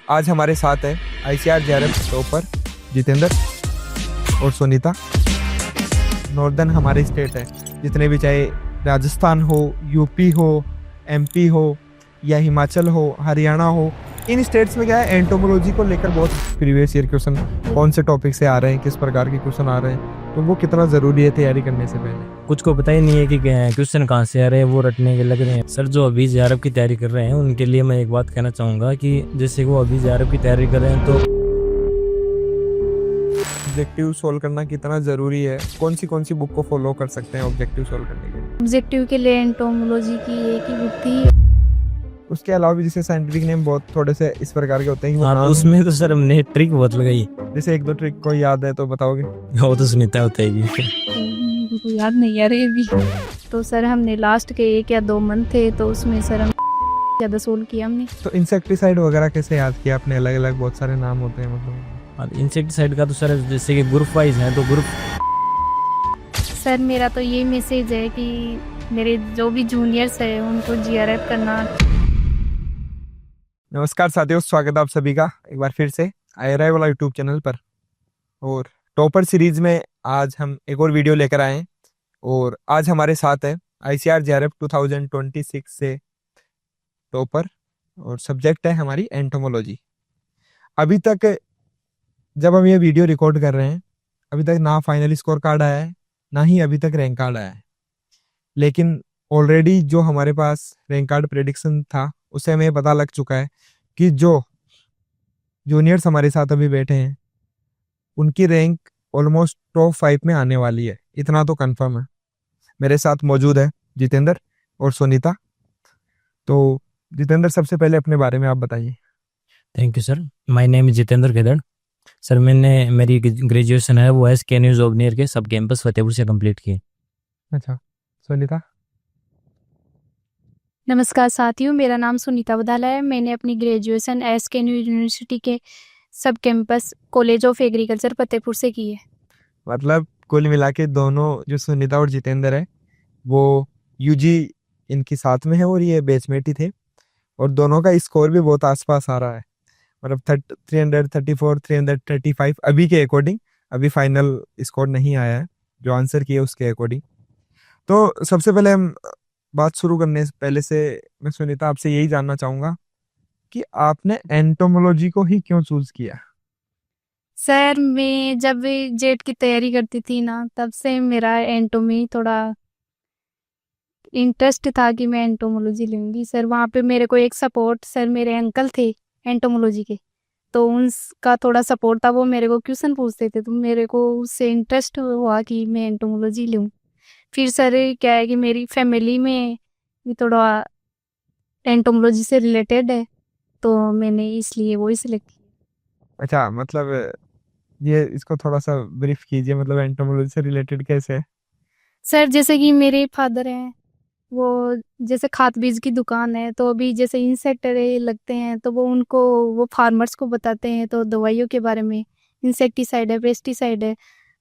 आज हमारे साथ है ICAR JRF टॉपर जितेंद्र और सुनीता। नॉर्दर्न हमारी स्टेट है, जितने भी चाहे राजस्थान हो, यूपी हो, MP हो या हिमाचल हो, हरियाणा हो, इन स्टेट्स में क्या है एंटोमोलॉजी को लेकर बहुत प्रीवियस ईयर क्वेश्चन कौन से टॉपिक से आ रहे हैं, किस प्रकार के क्वेश्चन आ रहे हैं, तो वो कितना ज़रूरी है तैयारी करने से पहले। कुछ को पता ही नहीं है कि क्वेश्चन कहाँ से आ रहे हैं, वो रटने के लग रहे हैं। सर जो अभी JRF की तैयारी कर रहे हैं उनके लिए मैं एक बात कहना चाहूँगा कि जैसे वो अभी JRF की तैयारी कर रहे हैं तो ऑब्जेक्टिव सोल्व करना कितना ज़रूरी है, कौन सी बुक को फॉलो कर सकते हैं ऑब्जेक्टिव सोल्व करने के लिए। ऑब्जेक्टिव के लिए एंटोमोलॉजी की एक ही बुक थी। उसके अलावा भी जैसे साइंटिफिक नेम बहुत थोड़े से इस प्रकार के होते हैं कि हाँ, तो उसमें तो सर हमने ट्रिक बहुत लगाई। जैसे एक दो ट्रिक को याद है तो बताओगे। वो तो सुनीता बताएगी। तो याद नहीं आ रही अभी। तो सर हमने लास्ट के 1 या 2 मंथ थे तो उसमें सर हम ज़्यादा सोल्व किया हमने। तो इंसेक्टिसाइड वगैरह कैसे याद किया आपने? अलग अलग बहुत सारे नाम होते हैं मतलब। और इंसेक्टिसाइड का तो सर जैसे कि ग्रुप वाइज है तो ग्रुप। सर मेरा तो ये मैसेज है कि मेरे जो भी जूनियर्स है उनको JRF करना। नमस्कार साथियों, स्वागत है आप सभी का एक बार फिर से IRI वाला यूट्यूब चैनल पर। और टॉपर सीरीज में आज हम एक और वीडियो लेकर आए हैं और आज हमारे साथ है ICAR JRF 2026 से टॉपर और सब्जेक्ट है हमारी एंटोमोलॉजी। अभी तक जब हम ये वीडियो रिकॉर्ड कर रहे हैं अभी तक ना फाइनल स्कोर कार्ड आया है, ना ही अभी तक रैंक कार्ड आया है, लेकिन ऑलरेडी जो हमारे पास रैंक कार्ड प्रेडिक्शन था उससे हमें पता लग चुका है कि जो जूनियर्स हमारे साथ अभी बैठे हैं उनकी रैंक ऑलमोस्ट टॉप 5 में आने वाली है, इतना तो कंफर्म है। मेरे साथ मौजूद है जितेंद्र और सुनीता। तो जितेंद्र, सबसे पहले अपने बारे में आप बताइए। Thank you sir, my name is Jitendra Kedad. Sir मैंने मेरी ग्रेजुएशन है वो SKNU जोबनेर के सब कैंपस फतेहपुर से कंप्लीट की। अच्छा, सुनीता। नमस्कार साथियों, मेरा नाम सुनीता बदाला है। मैंने अपनी ग्रेजुएशन SKNU यूनिवर्सिटी के सब campus college of agriculture Fatehpur से की है। मतलब कुल मिला के दोनों जो सुनीता और जितेंद्र है वो UG इनकी साथ में है और ये बैचमेट ही थे और दोनों का स्कोर भी बहुत आसपास आ रहा है। मतलब 334 335 अभी के अकॉर्डिंग, अभी फाइनल स्कोर नहीं आया है जो आंसर किए उसके अकॉर्डिंग। तो सबसे पहले हम बात शुरू करने से पहले से मैं सुनीता आपसे यही जानना चाहूंगा कि आपने एंटोमोलॉजी को ही क्यों चूज किया। सर मैं जब जेट की तैयारी करती थी ना तब से मेरा एंटोमी थोड़ा इंटरेस्ट था कि मैं एंटोमोलॉजी लूँगी। सर वहाँ पे मेरे को एक सपोर्ट, सर मेरे अंकल थे एंटोमोलॉजी के, तो उनका थोड़ा सपोर्ट था। वो मेरे को क्वेश्चन पूछते थे तो मेरे को उससे इंटरेस्ट हुआ कि मैं एंटोमोलॉजी लूँ। फिर सर क्या है कि मेरी फैमिली में भी थोड़ा एंटोमोलॉजी से रिलेटेड है तो मैंने इसलिए वो ही सिलेक्ट किया। अच्छा, मतलब ये इसको थोड़ा सा ब्रीफ कीजिए, मतलब एंटोमोलॉजी से रिलेटेड कैसे है? सर जैसे कि मेरे फादर हैं, वो जैसे खाद बीज की दुकान है तो अभी जैसे इंसेक्ट लगते हैं तो वो फार्मर्स को बताते हैं, तो दवाइयों के बारे में इंसेक्टिसाइड है, पेस्टिसाइड है,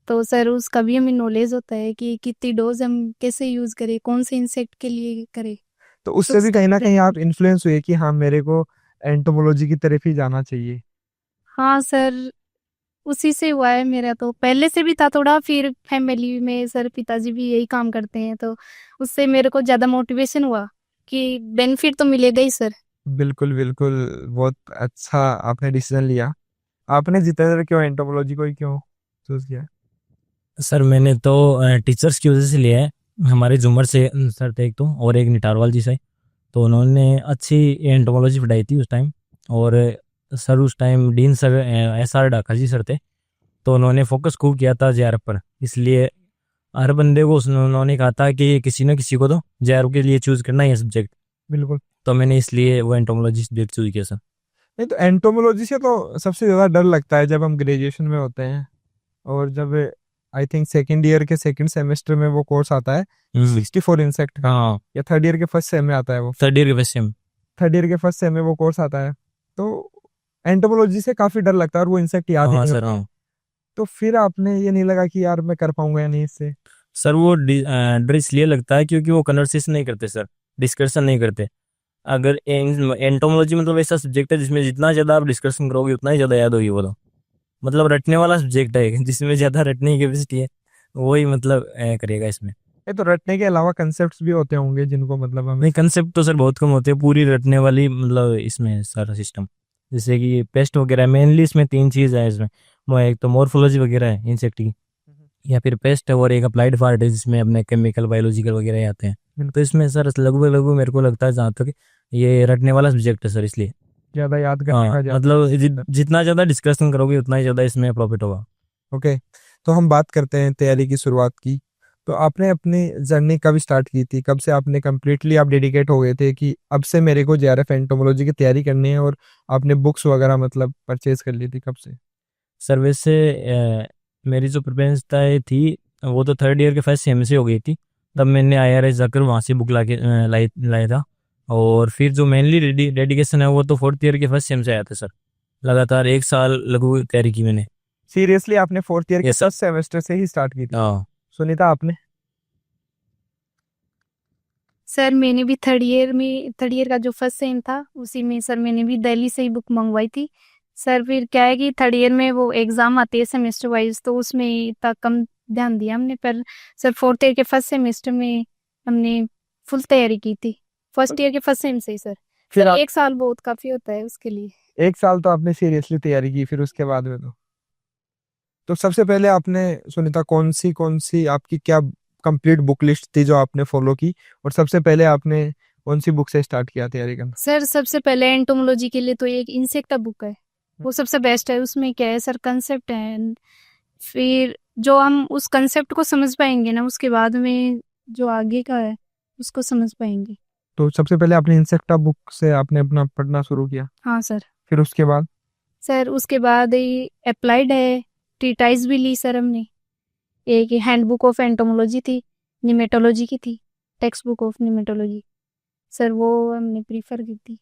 तो सर उसका भी हमें नॉलेज होता है कि कितनी डोज हम कैसे यूज करें, कौन से इंसेक्ट के लिए करें। तो उससे भी कहीं ना कहीं आप इन्फ्लुएंस हुए कि हाँ मेरे को एंटोमोलॉजी की तरफ ही जाना चाहिए। हाँ सर, उसी से हुआ है। मेरा तो पहले से भी था थोड़ा, फिर फैमिली में सर पिताजी भी यही काम करते हैं तो उससे मेरे को ज़्यादा मोटिवेशन हुआ कि बेनिफिट तो मिलेगा ही सर। बिल्कुल बिल्कुल, बहुत अच्छा आपने डिसीजन लिया। आपने जितेंद्र क्यों एंटोमोलॉजी को ही क्यों चूज किया? सर मैंने तो टीचर्स की वजह से लिया है। हमारे झूमर से सर थे एक तो, और एक निटारवाल जी से, तो उन्होंने अच्छी एंटोमोलॉजी पढ़ाई थी उस टाइम। और सर उस time dean sir SR Dhaka ji sir थे, तो उन्होंने फोकस खूब किया था JRF पर। इसलिए हर बंदे को उन्होंने कहा था कि किसी न किसी को तो JRF के लिए चूज करना ही है सब्जेक्ट। बिल्कुल। तो मैंने इसलिए वो एंटोमोलॉजी सब्जेक्ट चूज किया सर। नहीं तो एंटोमोलॉजी से तो सबसे ज्यादा डर लगता है जब हम ग्रेजुएशन में होते हैं और जब आई थिंक सेकेंड ईयर के सेकेंड सेमेस्टर में वो कोर्स आता है 64 इंसेक्ट, हाँ, या थर्ड ईयर के फर्स्ट सेम में आता है वो। थर्ड ईयर के फर्स्ट सेम। थर्ड ईयर के फर्स्ट सेम में वो कोर्स आता है, तो एंटोमोलॉजी से काफी डर लगता है और वो इंसेक्ट याद ही हाँ नहीं सर, होता। हाँ तो फिर आपने ये नहीं लगा कि यार मैं कर पाऊंगा या नहीं इससे? सर, वो डर इसलिए लगता है क्योंकि वो कन्वर्सेशन नहीं करते सर, डिस्कशन नहीं करते। अगर एंटोमोलॉजी मतलब ऐसा सब्जेक्ट है जिसमें जितना ज़्यादा आप डिस्कशन करोगे उतना ही ज़्यादा याद होगी वो, तो मतलब रटने वाला सब्जेक्ट है जिसमें ज़्यादा रटने की कैपेसिटी है वही मतलब करेगा इसमें। ये तो रटने के अलावा कंसेप्ट्स भी होते होंगे जिनको मतलब हमें। नहीं, कंसेप्ट तो सर बहुत कम होते हैं, पूरी रटने वाली मतलब इसमें है सारा सिस्टम। जैसे कि पेस्ट वगैरह मेनली इसमें 3 चीज़ है इसमें, वो एक तो मॉर्फोलॉजी वगैरह है इंसेक्ट की, या फिर पेस्ट है, और एक अप्लाइड पार्ट है जिसमें अपने केमिकल बायोलॉजिकल वगैरह आते हैं। तो इसमें सर लगभग लगभग मेरे को लगता है जहाँ तक ये रटने वाला सब्जेक्ट है सर, इसलिए ज्यादा याद करने हाँ का ज्यादा। मतलब जितना ज़्यादा डिस्कशन करोगे उतना ही ज़्यादा इसमें प्रॉफिट होगा। ओके, तो हम बात करते हैं तैयारी की शुरुआत की। तो आपने अपनी जर्नी कब स्टार्ट की थी, कब से आपने कम्प्लीटली आप डेडिकेट हो गए थे कि अब से मेरे को जेआरएफ एंटोमोलॉजी की तैयारी करनी है, और आपने बुक्स वगैरह मतलब परचेज कर ली थी कब से? सर वैसे मेरी जो प्रिपरेशन थी वो तो 3rd ईयर के फर्स्ट सेम से हो गई थी। तब मैंने IRS जाकर वहाँ से बुक लाया था, और फिर जो मेनली डेडिकेशन है वो तो 4th ईयर के फर्स्ट सेम से आया था सर। लगातार 1 साल लगभग तैयारी की मैंने। सीरियसली आपने 4th ईयर के Yes, sir. फर्स्ट सेमेस्टर से ही स्टार्ट की थी? हाँ सुनीता आपने? सर मैंने भी थर्ड ईयर का जो फर्स्ट सेम था उसी में सर मैंने भी दिल्ली से ही बुक मंगवाई थी। सर फिर क्या है कि थर्ड ईयर में वो एग्जाम आती है सेमेस्टर वाइज, तो उसमें इतना कम ध्यान दिया हमने। पर सर 4th ईयर के फर्स्ट सेमेस्टर में हमने फुल तैयारी की थी, फर्स्ट ईयर के फर्स्ट सेम से ही सर। फिर सर आप 1 साल बहुत काफी होता है उसके लिए। 1 साल तो आपने सीरियसली तैयारी की, फिर उसके बाद में तो सबसे पहले आपने सुनीता कौन सी आपकी क्या कंप्लीट बुक लिस्ट थी जो आपने फॉलो की, और सबसे पहले आपने कौन सी बुक से स्टार्ट किया तैयारी करना? सर सबसे पहले एंटोमोलॉजी के लिए तो एक इंसेक्टा बुक है, वो सबसे बेस्ट है। उसमें क्या है सर, कंसेप्ट है, फिर जो हम उस कंसेप्ट को समझ पाएंगे ना उसके बाद में जो आगे का है उसको समझ पाएंगे। तो सबसे पहले आपने इंसेक्टा बुक से आपने अपना पढ़ना शुरू किया, हाँ सर। फिर उसके बाद? सर उसके बाद अप्लाइड है, ट्रीटाइज भी ली सर हमने। एक हैंडबुक ऑफ एंटोमोलॉजी थी, निमेटोलॉजी की थी, टेक्स्ट बुक ऑफ निमेटोलॉजी, सर वो हमने प्रीफर की थी।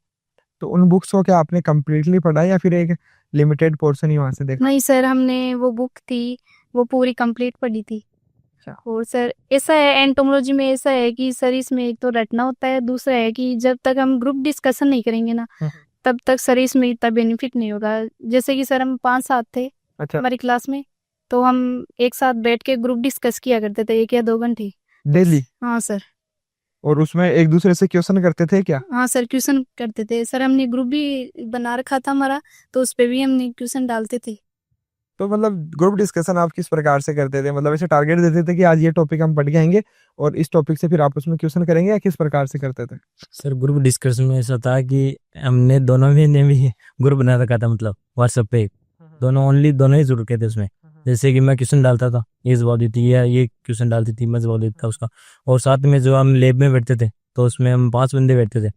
तो उन बुक्स को क्या आपने कंप्लीटली पढ़ा या फिर एक लिमिटेड पोर्शन ही वहां से देखा? नहीं सर, हमने वो बुक थी वो पूरी कंप्लीट पढ़ी थी। अच्छा। और सर ऐसा है एंटोमोलॉजी में, ऐसा है कि सर इसमें एक तो रटना होता है, दूसरा है कि जब तक हम ग्रुप डिस्कशन नहीं करेंगे ना तब तक सर इसमें इतना बेनिफिट नहीं होगा। जैसे कि सर हम 5 साथ थे अच्छा, हमारी क्लास में, तो हम एक साथ बैठ के ग्रुप डिस्कस किया करते थे 1 या 2 घंटे। डेली? हाँ सर। और उसमें एक दूसरे से क्वेश्चन करते थे क्या? हाँ सर, क्वेश्चन करते थे सर, हमने ग्रुप भी बना रखा था हमारा, तो उस पे भी हमने क्वेश्चन डालते थे। तो मतलब ग्रुप डिस्कशन आप किस प्रकार से करते थे, मतलब ऐसे टारगेट देते थे कि आज ये टॉपिक हम पढ़ के आएंगे और इस टॉपिक से फिर आपस में क्वेश्चन करेंगे, या किस प्रकार से करते थे? सर ग्रुप डिस्कशन में ऐसा था कि हमने दोनों में ने भी ग्रुप बना रखा था, मतलब व्हाट्सएप पे दोनों ही जुड़ के थे उसमें। जैसे कि मैं क्वेश्चन डालता था, ये जवाब देती है, या ये क्वेश्चन डालती थी, मैं जवाब देता था उसका। और साथ में जो हम लैब में बैठते थे तो उसमें हम 5 बंदे बैठते थे,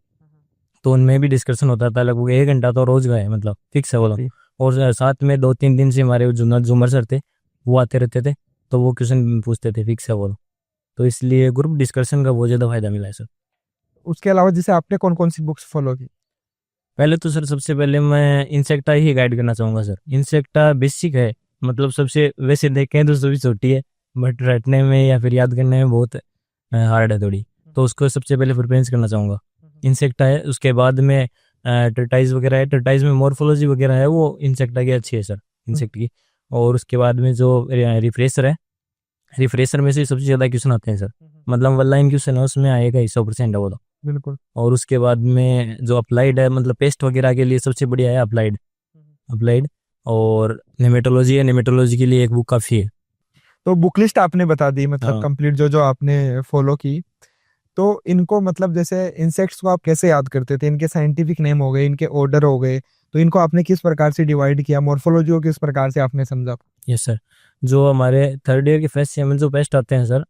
तो उनमें भी डिस्कशन होता था लगभग 1 घंटा तो रोज का है, मतलब फिक्स है वो लोग। और साथ में 2-3 दिन से हमारे झूमर सर थे, वो आते रहते थे, तो वो क्वेश्चन पूछते थे, फिक्स है वो लोग। तो इसलिए ग्रुप डिस्कशन का बहुत ज़्यादा फायदा मिला है सर। उसके अलावा जैसे आपने कौन कौन सी बुक्स फॉलो की? पहले तो सर सबसे पहले मैं इंसेक्टा ही गाइड करना चाहूँगा सर। इंसेक्टा बेसिक है, मतलब सबसे वैसे देखें तो सभी छोटी है, बट रटने में या फिर याद करने में बहुत हार्ड है थोड़ी, तो उसको सबसे पहले प्रिफरेंस करना चाहूँगा। इंसेक्टा है, उसके बाद में टर्टाइज वगैरह है, टर्टाइज में मॉर्फोलॉजी वगैरह है, वो इंसेक्टा की अच्छी है सर, इंसेक्ट की। और उसके बाद में जो रिफ्रेशर है, रिफ्रेशर में से सबसे ज़्यादा क्वेश्चन आते हैं सर, मतलब 1 लाइन क्वेश्चन है उसमें आएगा ही 100% है वो तो। बिल्कुल। और उसके बाद में जो अप्लाइड है, मतलब पेस्ट वगैरह के लिए सबसे बढ़िया है अप्लाइड। और नेमेटोलॉजी है, नेमेटोलॉजी के लिए एक बुक काफ़ी है। तो बुक लिस्ट आपने बता दी, मतलब हाँ। कंप्लीट जो जो आपने फॉलो की। तो इनको मतलब जैसे इंसेक्ट्स को आप कैसे याद करते थे? इनके साइंटिफिक नेम हो गए, इनके ऑर्डर हो गए, तो इनको आपने किस प्रकार से डिवाइड किया? मॉर्फोलॉजी को किस प्रकार से आपने समझा? यस सर, जो हमारे 3rd ईयर के फर्स्ट सेम में जो पेस्ट आते हैं सर,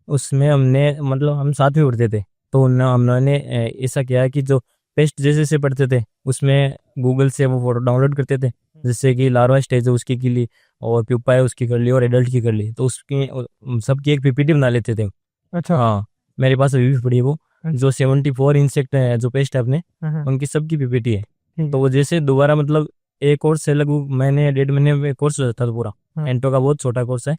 उसमें हमने मतलब हम साथ में पढ़ते थे, तो हमने ऐसा किया कि जो पेस्ट जैसे जैसे पढ़ते थे उसमें गूगल से वो फोटो डाउनलोड करते थे। जैसे कि लार्वा स्टेज है उसकी की ली, और प्यूपा है उसकी कर ली, और एडल्ट की कर ली, तो उसकी सबकी एक पीपीटी बना लेते थे। अच्छा। हाँ, मेरे पास अभी भी पड़ी है वो, जो 74 इंसेक्ट है जो पेस्ट है अपने, उनकी सबकी पीपीटी है। तो वो जैसे दोबारा मतलब एक कोर्स है लगभग मैंने 1.5 महीने में कोर्स हो जाता था पूरा, एंटो का बहुत छोटा कोर्स है,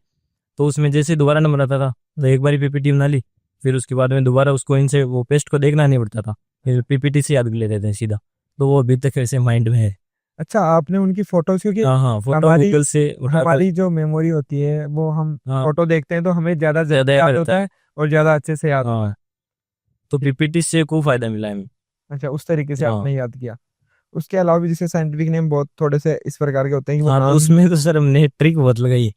तो उसमें जैसे दोबारा नंबर आता था तो एक बार पीपीटी बना ली, फिर उसके बाद में दोबारा उसको इनसे वो पेस्ट को देखना नहीं पड़ता था, फिर पीपीटी से याद कर लेते थे सीधा, तो वो अभी तक ऐसे माइंड में है। अच्छा, आपने उनकी फोटोज, क्योंकि हाँ हाँ, फोटो हमारी गूगल से उठा कर। हमारी जो मेमोरी होती है वो हम हाँ फोटो देखते हैं तो हमें ज्यादा ज्यादा याद याद रहता होता है। है और ज्यादा अच्छे से याद। हाँ, तो पीपीटी से खूब फायदा मिला है हमें। अच्छा, उस तरीके से हाँ आपने याद किया। उसके अलावा भी जैसे साइंटिफिक नेम बहुत थोड़े से इस प्रकार के होते हैं कि वो हाँ, तो नाम, उसमें तो सर हमने ट्रिक बहुत लगाई।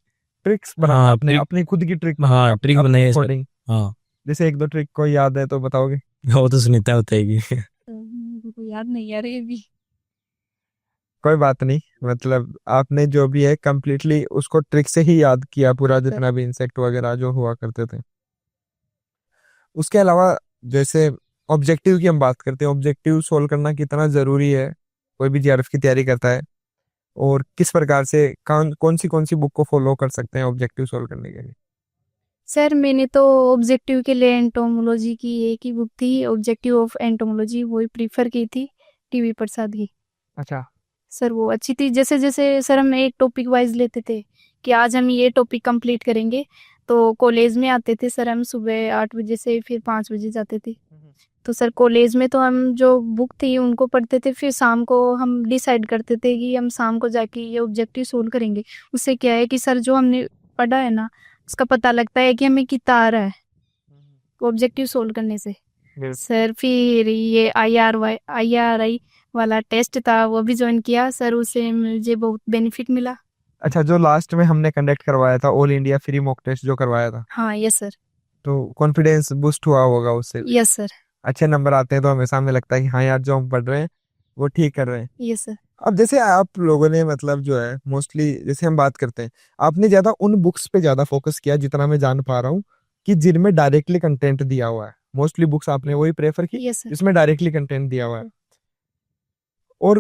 ट्रिक्स बनाई हाँ आपने, ट्रिक। अपनी खुद की ट्रिक बनाई हाँ आपने ट्रिक अपने बनाई है सर। अकॉर्डिंग। हाँ, जैसे एक दो ट्रिक को याद है तो बताओगे? वो तो सुनीता बताएगी। मेरे को याद नहीं आ रही है अभी। कोई बात नहीं, मतलब आपने जो भी है कंप्लीटली उसको ट्रिक से ही याद किया पूरा, जितना भी इंसेक्ट वगैरह जो हुआ करते थे। उसके अलावा जैसे ऑब्जेक्टिव की हम बात करते हैं, ऑब्जेक्टिव सोल्व करना कितना जरूरी है कोई भी जीआरएफ की तैयारी करता है, और किस प्रकार से कौन सी बुक को फॉलो कर सकते हैं ऑब्जेक्टिव सोल्व करने के लिए? सर मैंने तो ऑब्जेक्टिव के लिए एंटोमोलॉजी की एक ही बुक थी, ऑब्जेक्टिव ऑफ एंटोमोलॉजी, वही प्रीफर की थी, टीवी प्रसाद की। अच्छा। सर वो अच्छी थी। जैसे जैसे सर हम एक टॉपिक वाइज लेते थे कि आज हम ये टॉपिक कंप्लीट करेंगे, तो कॉलेज में आते थे सर, हम सुबह 8 बजे से फिर 5 बजे जाते थे। तो सर कॉलेज में तो हम जो बुक थी उनको पढ़ते थे, फिर शाम को हम डिसाइड करते थे कि हम शाम को जाके ये ऑब्जेक्टिव सोल्व करेंगे। उससे क्या है कि सर जो हमने पढ़ा है ना, उसका पता लगता है कि हमें कितना आ रहा है ऑब्जेक्टिव सोल्व करने से। सर फिर ये IRI वाला टेस्ट था, वो भी ज्वाइन किया सर, उससे मुझे बहुत बेनिफिट मिला। अच्छा, जो लास्ट में हमने कंडक्ट करवाया था, all India free mock test जो करवाया था, हाँ यस सर। तो कॉन्फिडेंस बूस्ट हुआ होगा उससे भी? Yes sir. अच्छे नंबर आते हैं तो हमें सामने लगता है कि हाँ यार, जो हम पढ़ रहे हैं वो ठीक कर रहे हैं। Yes sir. अब जैसे आप लोगों ने मतलब जो है मोस्टली, जैसे हम बात करते हैं, आपने ज्यादा उन बुक्स पे ज्यादा फोकस किया जितना मैं जान पा रहा हूँ, कि जिनमें डायरेक्टली कंटेंट दिया हुआ है। मोस्टली बुक्स आपने वही प्रेफर की यस सर। जिसमें डायरेक्टली कंटेंट दिया हुआ है। और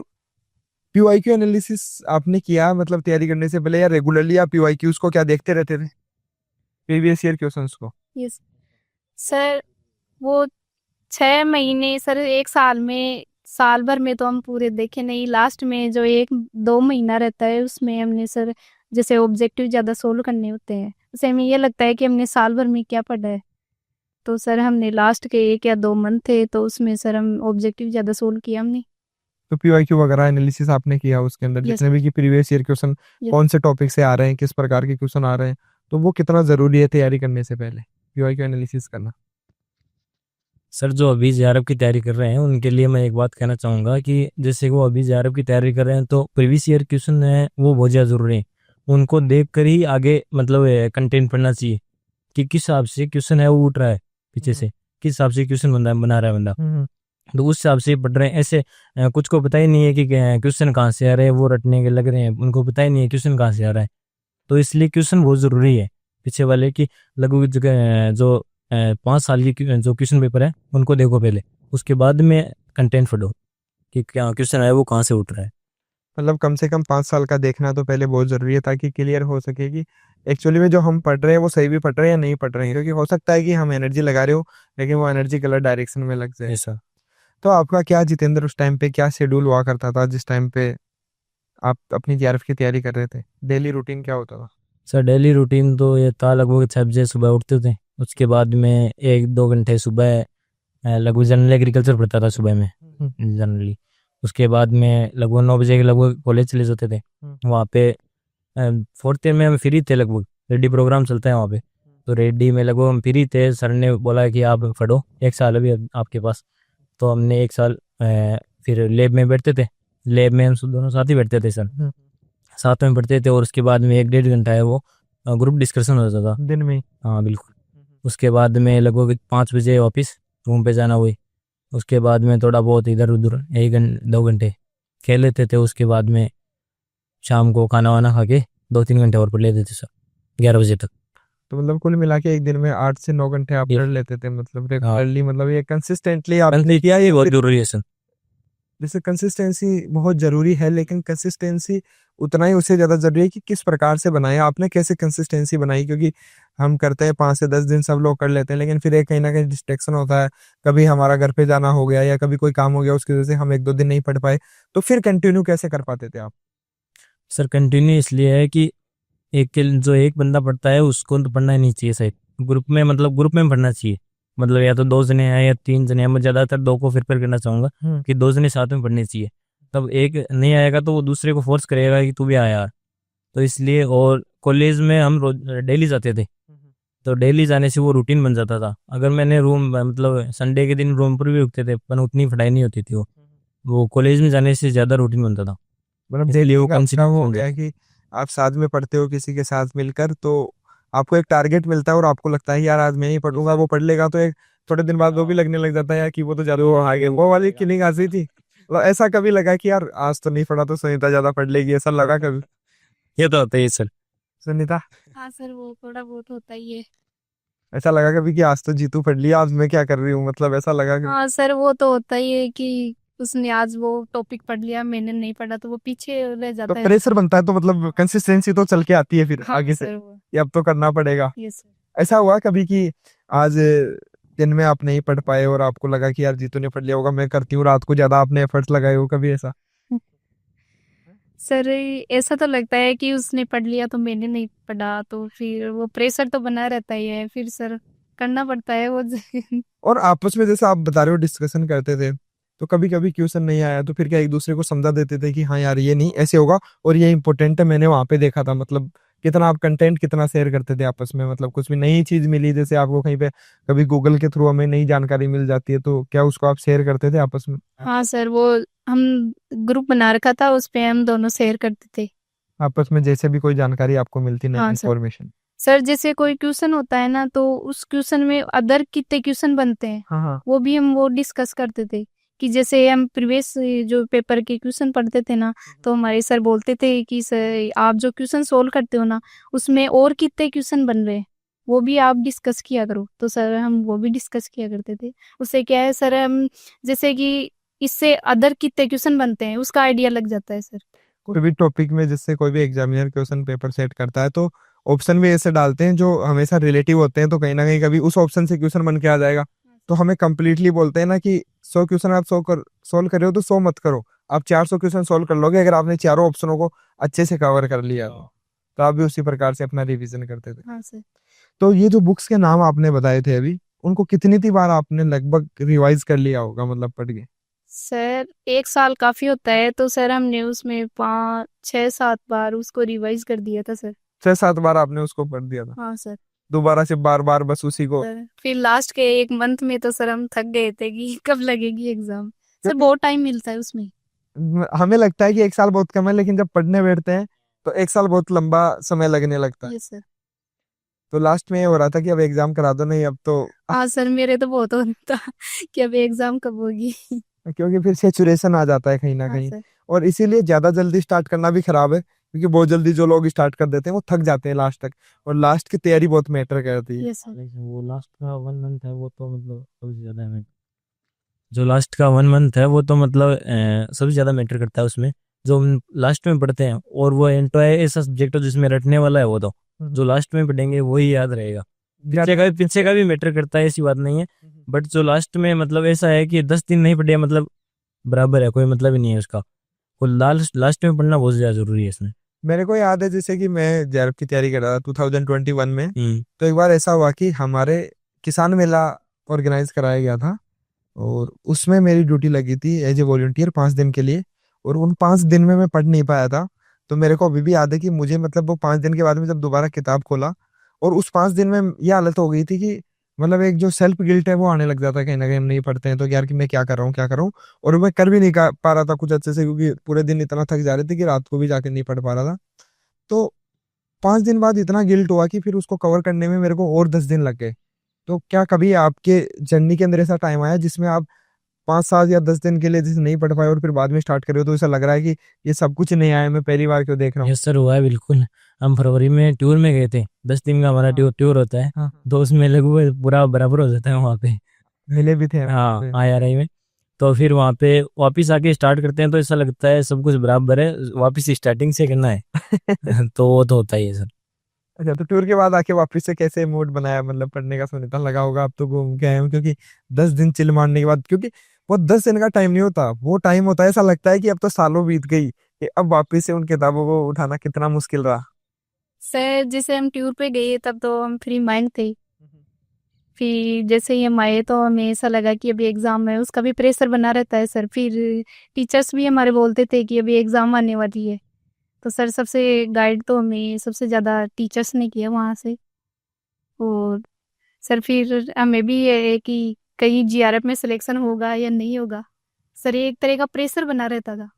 पीवाईक्यू एनालिसिस आपने किया मतलब तैयारी करने से पहले, या रेगुलरली आप पीवाईक्यूज को क्या देखते रहते थे, प्रीवियस ईयर क्वेश्चंस को? Yes sir. वो 6 महीने सर, एक साल में, साल भर में तो हम पूरे देखे नहीं, लास्ट में जो 1-2 महीना रहता है उसमें हमने सर जैसे ऑब्जेक्टिव ज़्यादा सोल्व करने होते हैं, उसे हमें ये लगता है कि हमने साल भर में क्या पढ़ा है। तो सर हमने लास्ट के 1 या 2 मंथ थे तो उसमें सर हम ऑब्जेक्टिव ज़्यादा सोल्व किया हमने। तो पीवाईक्यू वगैरह एनालिसिस आपने किया उसके अंदर, यस। जितने भी कि प्रीवियस ईयर क्वेश्चन यस। कौन से टॉपिक से आ रहे हैं, किस प्रकार के क्वेश्चन आ रहे हैं, तो वो कितना जरूरी है तैयारी करने से पहले पीवाईक्यू एनालिसिस करना? सर जो अभी जेआरएफ की तैयारी कर रहे हैं उनके लिए मैं एक बात कहना चाहूँगा कि जैसे वो अभी जेआरएफ की तैयारी कर रहे हैं तो प्रीवियस ईयर क्वेश्चन है वो बहुत ज़्यादा ज़रूरी है। उनको देख कर ही आगे मतलब कंटेंट पढ़ना चाहिए कि किस हिसाब से क्वेश्चन है वो उठ रहा है पीछे से, किस हिसाब से क्वेश्चन बना रहा है बंदा, तो उस हिसाब से पढ़ रहे हैं। ऐसे कुछ को पता ही नहीं है कि क्वेश्चन कहाँ से आ रहे हैं, वो रटने के लग रहे हैं, उनको पता ही नहीं है क्वेश्चन कहाँ से आ रहा है। तो इसलिए क्वेश्चन बहुत ज़रूरी है पीछे वाले की। लगभग जो 5 साल की जो क्वेश्चन पेपर है उनको देखो पहले, उसके बाद में कंटेंट पढ़ो कि क्या क्वेश्चन है वो कहाँ से उठ रहा है। मतलब कम से कम 5 साल का देखना तो पहले बहुत जरूरी है, ताकि क्लियर हो सके कि एक्चुअली में जो हम पढ़ रहे हैं वो सही भी पढ़ रहे हैं या नहीं पढ़ रहे हैं, क्योंकि हो सकता है कि हम एनर्जी लगा रहे हो लेकिन वो एनर्जी गलत डायरेक्शन में लग जाए। ऐसा तो आपका क्या जितेंद्र उस टाइम पे क्या शेड्यूल हुआ करता था जिस टाइम पे आप अपनी जीआरएफ की तैयारी कर रहे थे? डेली रूटीन क्या होता था? सर डेली रूटीन तो ये था, लगभग 6 बजे सुबह उठते थे, उसके बाद में 1-2 घंटे सुबह लगभग जनरल एग्रीकल्चर पढ़ता था सुबह में जनरली। उसके बाद में लगभग 9 बजे के लगभग कॉलेज चले जाते थे। वहाँ पे 4th ईयर में हम फ्री थे, लगभग रेडी प्रोग्राम चलता है वहाँ पे, तो रेडी में लगभग हम फ्री थे। सर ने बोला कि आप पढ़ो, 1 साल अभी आपके पास। तो हमने 1 साल फिर लैब में बैठते थे, लैब में हम दोनों साथ ही बैठते थे सर, साथ में पढ़ते थे। और उसके बाद में 1-1.5 घंटा है वो ग्रुप डिस्कशन होता था दिन में? हाँ बिल्कुल। उसके बाद में लगभग 5 बजे वापस रूम पे जाना हुई। उसके बाद में थोड़ा बहुत इधर उधर 1-2 घंटे खेल लेते थे। उसके बाद में शाम को खाना वाना खा के 2-3 घंटे और पढ़ लेते थे सर, 11 बजे तक। तो मतलब कुल मिला के एक दिन में 8 से 9 घंटे आप ये- पढ़ लेते थे, मतलब हाँ रेगुलरली, मतलब ये कंसिस्टेंटली आपने कंप्लीट किया, ये बहुत जरूरी है सर। जैसे कंसिस्टेंसी बहुत जरूरी है, लेकिन कंसिस्टेंसी उतना ही उससे ज्यादा जरूरी है कि किस प्रकार से बनाए आपने, कैसे कंसिस्टेंसी बनाई, क्योंकि हम करते हैं 5 से 10 दिन सब लोग कर लेते हैं, लेकिन फिर एक कहीं ना कहीं डिस्ट्रैक्शन होता है, कभी हमारा घर पे जाना हो गया या कभी कोई काम हो गया उसकी वजह से हम 1-2 दिन नहीं पढ़ पाए, तो फिर कंटिन्यू कैसे कर पाते थे आप? सर कंटिन्यू इसलिए है कि जो एक बंदा पढ़ता है उसको तो पढ़ना ही नहीं चाहिए सर, ग्रुप में मतलब ग्रुप में पढ़ना चाहिए। मतलब या तो 2 जने हैं या 3 जने हैं, मैं ज़्यादातर 2 को प्रेफर करना चाहूँगा कि 2 जने साथ में पढ़ने चाहिए। तब एक नहीं आएगा तो वो दूसरे को फोर्स करेगा कि तू भी आ यार। तो इसलिए, और कॉलेज में हम रोज डेली जाते थे, तो डेली जाने से वो रूटीन बन जाता था। अगर मैंने रूम मतलब संडे के दिन रूम पर भी रुकते थे, पर उतनी पढ़ाई नहीं होती थी। वो कॉलेज में जाने से ज़्यादा रूटीन बनता था, मतलब इसलिए डेली वो का अपना वो कंसिडर हो क्या गया। है कि आप साथ में पढ़ते हो किसी के साथ मिलकर, तो आपको एक टारगेट मिलता है और आपको लगता है कि यार आज मैं ही पढ़ूंगा, वो पढ़ लेगा तो एक थोड़े दिन बाद वो भी लगने लग जाता है यार कि वो तो ज्यादा वो आगे, वो वाली फीलिंग आती थी। मतलब ऐसा कभी लगा कि यार आज तो नहीं पढ़ा तो सुनीता ज्यादा पढ़ लेगी, ऐसा लगा कभी? ये तो होता है सर। सुनीता, हाँ सर, वो थोड़ा बहुत होता ही है। ऐसा लगा कभी कि आज तो जीतू पढ़ लिया, आज मैं क्या कर रही हूँ, मतलब ऐसा लगा कभी? हाँ सर, वो तो होता ही है कि उसने आज वो टॉपिक पढ़ लिया, मैंने नहीं पढ़ा, तो वो पीछे रह तो जाता है। प्रेशर बनता है, तो मतलब कंसिस्टेंसी तो चल के आती है फिर हाँ आगे से सर, वो कि अब तो करना पड़ेगा। ये सर। ऐसा हुआ कभी कि आज दिन में आप नहीं पढ़ पाए और आपको लगा कि यार जीतू ने पढ़ लिया होगा, मैं करती हूँ रात को ज्यादा, आपने एफर्ट्स लगाए हो कभी ऐसा? सर, ऐसा तो लगता है कि उसने पढ़ लिया तो मैंने नहीं पढ़ा, तो फिर वो प्रेशर तो बना रहता ही है, फिर सर करना पड़ता है वो। और आपस में जैसे आप बता रहे हो डिस्कशन करते थे, तो कभी कभी क्वेश्चन नहीं आया तो फिर क्या एक दूसरे को समझा देते थे कि हाँ यार ये नहीं ऐसे होगा और ये इंपॉर्टेंट है, मैंने वहां पे देखा था, मतलब कितना आप कंटेंट कितना शेयर करते थे आपस में, मतलब कुछ भी नई चीज मिली जैसे आपको कहीं पे, कभी गूगल के थ्रू हमें नई जानकारी मिल जाती है, तो क्या उसको आप शेयर करते थे आपस में? हाँ सर, वो हम ग्रुप बना रखा था, उस पे हम दोनों शेयर करते थे। आपस में जैसे भी कोई जानकारी आपको मिलती, नई हाँ सर। इंफॉर्मेशन? सर, जैसे कोई क्वेश्चन होता है ना, तो उस क्वेश्चन में अदर कितने क्वेश्चन बनते हैं, हाँ हाँ। वो भी हम वो डिस्कस करते थे। कि जैसे हम प्रीवियस जो पेपर के क्वेश्चन पढ़ते थे ना, तो हमारे सर बोलते थे कि सर आप जो क्वेश्चन सोल्व करते हो ना, उसमें और कितने क्वेश्चन बन रहे हैं, वो भी आप डिस्कस किया करो। तो सर हम वो भी डिस्कस किया करते थे। उससे क्या है सर, हम जैसे कि इससे अदर कितने क्वेश्चन बनते हैं उसका आइडिया लग जाता है सर। कोई भी टॉपिक में जिससे कोई भी एग्जामिनर क्वेश्चन पेपर सेट करता है, तो ऑप्शन भी ऐसे डालते हैं जो हमेशा रिलेटिव होते हैं, तो कहीं ना कहीं कभी उस ऑप्शन से क्वेश्चन बन के आ जाएगा। तो हमें कंप्लीटली बोलते हैं ना कि 100 क्वेश्चन आप 100 सोल्व कर रहे हो तो 100 मत करो, आप 400 क्वेश्चन सोल्व कर लोगे अगर आपने चारों ऑप्शनों को अच्छे से कवर कर लिया तो आप भी उसी प्रकार से अपना रिवीजन करते थे। हाँ सर। तो ये जो बुक्स के नाम आपने बताए थे अभी, उनको कितनी थी बार आपने लगभग रिवाइज कर लिया होगा, मतलब पढ़ के? सर, 1 साल काफी होता है, तो सर हमने उसमें 5 6 7 बार उसको रिवाइज कर दिया था सर। 6 7 बार आपने उसको पढ़ दिया था हाँ सर। दोबारा से बार बार बस उसी को? सर फिर लास्ट के 1 मंथ में तो सर हम थक गए थे कि कब लगेगी एग्जाम। सर क्योंकि बहुत टाइम मिलता है उसमें। हमें लगता है कि 1 साल बहुत कम है, लेकिन जब पढ़ने बैठते हैं तो 1 साल बहुत लंबा समय लगने लगता है। ये सर। तो लास्ट में ये हो रहा था कि अब एग्जाम करा दो, नहीं अब तो हाँ सर, मेरे तो बहुत होता कि अब एग्जाम कब होगी। क्योंकि फिर सेचुरेशन आ जाता है कहीं ना हाँ कहीं। सर। और इसीलिए ज्यादा जल्दी स्टार्ट करना भी खराब है, क्योंकि बहुत जल्दी जो लोग स्टार्ट कर देते हैं वो थक जाते हैं लास्ट तक, और लास्ट की तैयारी बहुत मैटर करती है। ये सर। लेकिन वो लास्ट का 1 मंथ है वो तो मतलब सबसे ज़्यादा जो लास्ट का 1 मंथ है वो तो मतलब सबसे ज़्यादा मैटर करता है उसमें, जो हम लास्ट में पढ़ते हैं। और वो एंटायर ऐसा सब्जेक्ट है जिसमें रटने वाला है, वो तो जो लास्ट में पढ़ेंगे वही याद रहेगा। पीछे का भी मैटर करता है, ऐसी बात नहीं है, बट जो लास्ट में मतलब ऐसा है कि 10 दिन नहीं पढ़े मतलब बराबर है, कोई मतलब ही नहीं है उसका। वो लास्ट में पढ़ना बहुत ज़्यादा जरूरी है इसमें। मेरे को याद है जैसे कि मैं जेआरएफ की तैयारी कर रहा था 2021 में, हम्म। तो एक बार ऐसा हुआ कि हमारे किसान मेला ऑर्गेनाइज कराया गया था, और उसमें मेरी ड्यूटी लगी थी एज ए वॉलंटियर 5 दिन के लिए, और उन 5 दिन में मैं पढ़ नहीं पाया था। तो मेरे को अभी भी याद है कि मुझे मतलब वो 5 दिन के बाद में जब दोबारा किताब खोला, और उस 5 दिन में ये हालत हो गई थी कि मतलब एक जो सेल्फ गिल्ट है वो आने लग जाता है कहीं ना कहीं, हम नहीं पढ़ते हैं तो यार कि मैं क्या कर रहा हूँ क्या कर रहा हूँ, और मैं कर भी नहीं पा रहा था कुछ अच्छे से, क्योंकि पूरे दिन इतना थक जा रहे थे कि रात को भी जाके नहीं पढ़ पा रहा था। तो 5 दिन बाद इतना गिल्ट हुआ कि फिर उसको कवर करने में मेरे को और 10 दिन लग गए। तो क्या कभी आपके जर्नी के अंदर ऐसा टाइम आया जिसमें आप 5 7 या 10 दिन के लिए जैसे नहीं पढ़ पाए और फिर बाद में स्टार्ट करे हो, तो ऐसा लग रहा है कि ये सब कुछ नहीं आया, मैं पहली बार क्यों देख रहा हूँ? यस सर, हुआ है बिल्कुल। हम फरवरी में टूर में गए थे, 10 दिन का हमारा टूर होता है। हाँ, तो उसमें लगभग पूरा बराबर हो जाता है वहाँ पे। मिले भी थे हम हाँ, पे। IRI में। तो फिर वहाँ पे वापस आके स्टार्ट करते हैं तो ऐसा लगता है सब कुछ बराबर है, वापस स्टार्टिंग से करना है। तो वो तो होता ही है सर। अच्छा, तो टूर के बाद आके वापस से कैसे मूड बनाया, मतलब पढ़ने का? सुनीता लगा होगा अब तो घूम के आए हो, क्योंकि 10 दिन चिल मारने के बाद, क्योंकि वो 10 दिन का टाइम नहीं होता, वो टाइम होता है ऐसा लगता है कि अब तो सालों बीत गई, कि अब वापस से उन किताबों को उठाना कितना मुश्किल रहा। सर, जैसे हम टूर पे गए तब तो हम फ्री माइंड थे, फिर जैसे ही हम आए तो हमें ऐसा लगा कि अभी एग्ज़ाम है, उसका भी प्रेशर बना रहता है सर। फिर टीचर्स भी हमारे बोलते थे कि अभी एग्ज़ाम आने वाली है। तो सर सबसे गाइड तो हमें सबसे ज़्यादा टीचर्स ने किया वहाँ से। और सर फिर हमें भी ये है कि कहीं जीआरएफ में सिलेक्शन होगा या नहीं होगा। सर ये एक तरह का प्रेशर बना रहता था।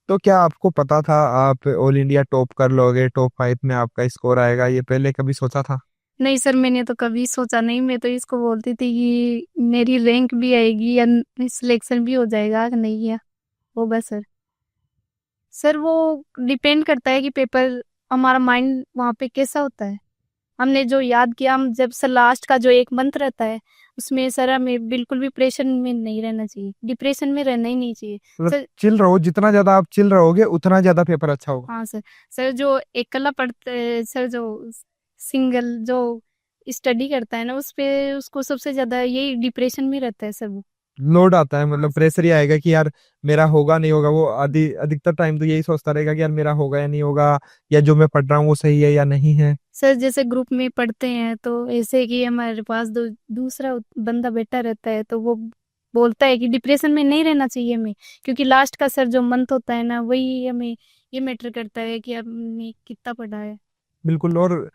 तो क्या आपको पता था आप ऑल इंडिया टॉप कर लोगे, टॉप 5 में आपका स्कोर आएगा, ये पहले कभी सोचा था? नहीं सर, मैंने तो कभी सोचा नहीं। मैं तो इसको बोलती थी कि मेरी रैंक भी आएगी या सिलेक्शन भी हो जाएगा कि नहीं या होगा सर। सर वो डिपेंड करता है कि पेपर हमारा माइंड वहाँ पे कैसा होता है। हमने जो याद किया, हम जब सर लास्ट का जो एक मंथ रहता है उसमें सर हमें बिल्कुल भी प्रेशर में नहीं रहना चाहिए, डिप्रेशन में रहना ही नहीं चाहिए मतलब सर। चिल रहो, जितना ज्यादा आप चिल रहोगे उतना ज्यादा पेपर अच्छा होगा। हाँ सर। सर जो एकला पढ़ते सर जो सिंगल जो स्टडी करता है ना, उस पे उसको सबसे ज्यादा यही डिप्रेशन में रहता है सर वो। लोड आता है, हाँ मतलब सर। प्रेशर ही आएगा कि यार मेरा होगा नहीं होगा। वो आदि अधिकतर टाइम तो यही सोचता रहेगा कि यार मेरा होगा या नहीं होगा, या जो मैं पढ़ रहा हूँ वो सही है या नहीं है। सर जैसे ग्रुप में पढ़ते हैं तो ऐसे कि हमारे पास दूसरा बंदा बैठा रहता है तो वो बोलता है कि डिप्रेशन में नहीं रहना चाहिए हमें, क्योंकि लास्ट का सर जो मंथ होता है ना, वही हमें ये मैटर करता है कि हमने कितना पढ़ा है। बिल्कुल। और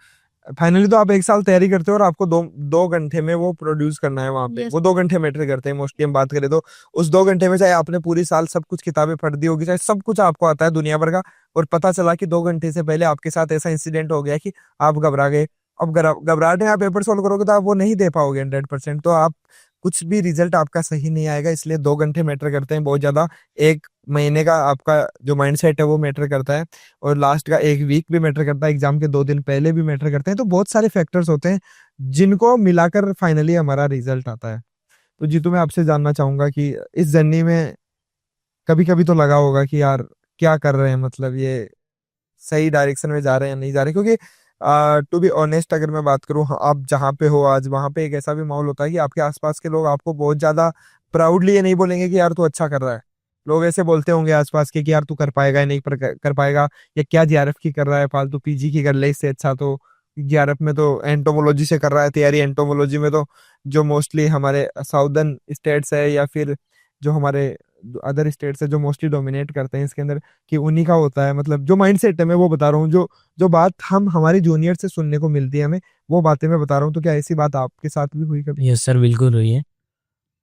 फाइनली तो आप एक साल तैयारी करते हो और आपको दो दो घंटे में वो प्रोड्यूस करना है वहां पे। यस। वो 2 घंटे मैटर करते हैं मोस्टली, हम बात करें तो। उस 2 घंटे में चाहे आपने पूरी साल सब कुछ किताबें पढ़ दी होगी, चाहे सब कुछ आपको आता है दुनिया भर का, और पता चला कि 2 घंटे से पहले आपके साथ ऐसा इंसिडेंट हो गया कि आप घबरा गए। अब घबराहट में आप पेपर सोल्व करोगे तो आप वो नहीं दे पाओगे 100%, तो आप कुछ भी रिजल्ट आपका सही नहीं आएगा। इसलिए 2 घंटे मैटर करते हैं बहुत ज्यादा। एक महीने का आपका जो माइंडसेट है वो मैटर करता है, और लास्ट का एक वीक भी मैटर करता है, एग्जाम के 2 दिन पहले भी मैटर करते हैं। तो बहुत सारे फैक्टर्स होते हैं जिनको मिलाकर फाइनली हमारा रिजल्ट आता है। तो जीतू, मैं आपसे जानना चाहूंगा कि इस जर्नी में कभी कभी तो लगा होगा कि यार क्या कर रहे हैं, मतलब ये सही डायरेक्शन में जा रहे हैं या नहीं जा रहे, क्योंकि टू बी ऑनेस्ट अगर मैं बात करूं, आप जहाँ पे हो आज वहाँ पे एक ऐसा भी माहौल होता है कि आपके आसपास के लोग आपको बहुत ज्यादा प्राउडली ये नहीं बोलेंगे कि यार तू अच्छा कर रहा है। लोग ऐसे बोलते होंगे आसपास के कि यार तू कर पाएगा या नहीं कर पाएगा, या क्या जीआरएफ की कर रहा है, फालतू पीजी की कर ले, इससे अच्छा तो जीआरएफ में तो एंटोमोलॉजी से कर रहा है तैयारी। एंटोमोलॉजी में तो जो मोस्टली हमारे साउदर्न स्टेट्स है, या फिर जो हमारे अदर स्टेट्स है जो मोस्टली डोमिनेट करते हैं इसके अंदर, कि उन्हीं का होता है। मतलब जो माइंडसेट है मैं वो बता रहा हूँ, जो जो बात हम हमारे जूनियर से सुनने को मिलती है हमें, वो बातें मैं बता रहा हूँ। तो क्या ऐसी बात आपके साथ भी हुई कभी? यस सर, बिल्कुल हुई है।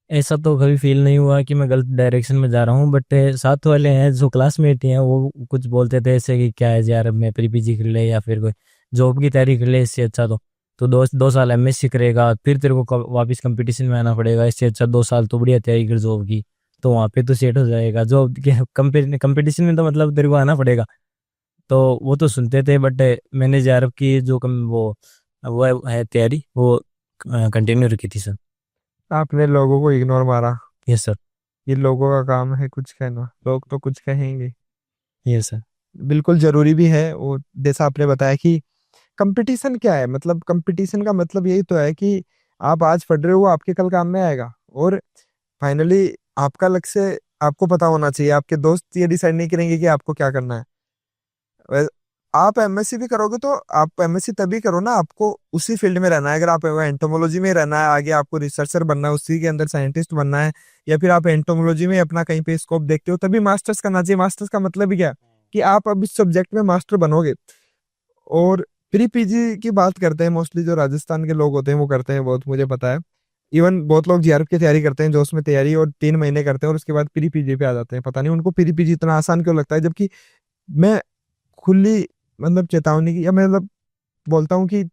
ऐसा तो कभी फील नहीं हुआ कि मैं गलत डायरेक्शन में जा रहा हूँ, बट साथ वाले हैं जो क्लासमेट हैं वो कुछ बोलते थे ऐसे कि क्या है यार, अब मैं प्री पीजी कर ले या फिर कोई जॉब की तैयारी कर ले, इससे अच्छा तो 2 साल एमएससी करेगा, फिर तेरे को वापस कंपटीशन में आना पड़ेगा, इससे अच्छा 2 साल तो बढ़िया तैयारी कर जॉब की, तो वहाँ पे तो सेट हो जाएगा। जॉब के कंपटीशन में तो मतलब तेरे को आना पड़ेगा। तो वो तो सुनते थे, बट मैंने जेआरएफ की जो वो है तैयारी, वो कंटिन्यू रखी थी सर। आपने लोगों को इग्नोर मारा। Yes sir. ये लोगों का काम है कुछ कहना, लोग तो कुछ कहेंगे। Yes sir. बिल्कुल जरूरी भी है। और जैसा आपने बताया कि कंपटीशन क्या है, मतलब कंपटीशन का मतलब यही तो है कि आप आज पढ़ रहे हो वो आपके कल काम में आएगा। और फाइनली आपका लक्ष्य आपको पता होना चाहिए। आपके दोस्त ये डिसाइड नहीं करेंगे कि आपको क्या करना है। आप एमएससी भी करोगे तो आप एमएससी तभी करो ना, आपको उसी फील्ड में रहना है। अगर आप एंटोमोलॉजी में रहना है, आगे आपको रिसर्चर बनना है, उसी के अंदर साइंटिस्ट बनना है, या फिर आप एंटोमोलॉजी में अपना कहीं पे स्कोप देखते हो, तभी मास्टर्स करना चाहिए। मास्टर्स का मतलब ही क्या है कि आप अब इस सब्जेक्ट में मास्टर बनोगे। और प्री पीजी की बात करते हैं मोस्टली जो राजस्थान के लोग होते हैं वो करते हैं बहुत, मुझे पता है। इवन बहुत लोग जीआरएफ की तैयारी करते हैं, जो उसमें तैयारी और 3 महीने करते हैं और उसके बाद प्री पीजी पे आ जाते हैं। पता नहीं उनको प्री पीजी इतना आसान क्यों लगता है, जबकि मैं खुली मतलब चेतावनी की, या मैं मतलब बोलता हूँ कि